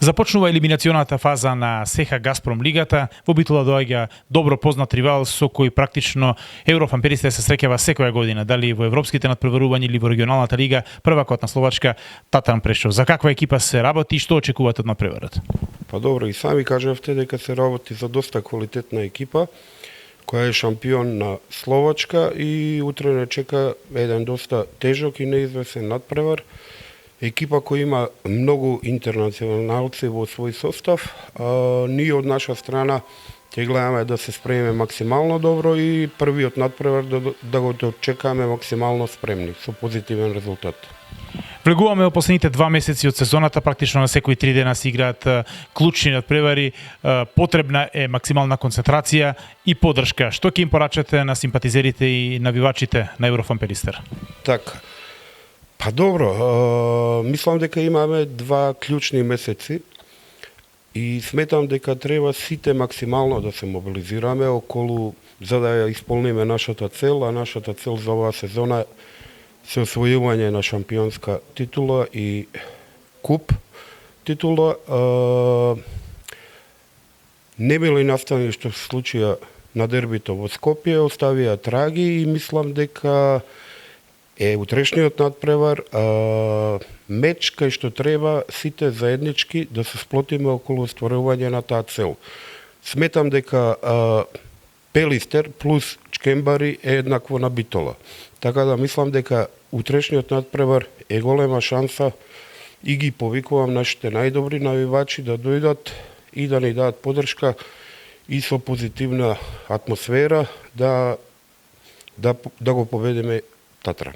Започнува елиминационата фаза на СХ Газпром лигата. Во Битола доаѓа добро познат ривал со кој практично Еврофан-перистите се среќава секоја година, дали во европските надпреварувања или во регионалната лига, првакот на Словачка Татаран Прешов. За каква екипа се работи и што очекувате од надпреварот? Па добро, и сами кажавте дека се работи за доста квалитетна екипа која е шампион на Словачка и утре не чека еден доста тежок и неизвестен надпревар. Екипа која има многу интернационалци во свој состав. Ние од наша страна ќе гледаме да се спремиме максимално добро и првиот надпревар да го дочекаме максимално спремни со позитивен резултат. Влегуваме во последните 2 месеци од сезоната, практично на секои 3 дена се играат клучни надпревари. Потребна е максимална концентрација и поддршка. Што ќе им порачате на симпатизерите и навивачите на Еврофан-перистер? Така. Па добро, мислам дека имаме 2 клучни месеци и сметам дека треба сите максимално да се мобилизираме околу за да ја исполниме нашата цел, а нашата цел за оваа сезона се освојување на шампионска титула и куп титула. Не били наставени што се случија на дербито во Скопје, оставија траги и мислам дека утрешниот надпревар меч кај што треба сите заеднички да се сплотиме околу остварување на таа цел. Сметам дека Пелистер плюс Чкембари е еднакво на Битола. Така да мислам дека утрешниот надпревар е голема шанса и ги повикувам нашите најдобри навивачи да дојдат и да ни дадат поддршка и со позитивна атмосфера да го победиме Татаран.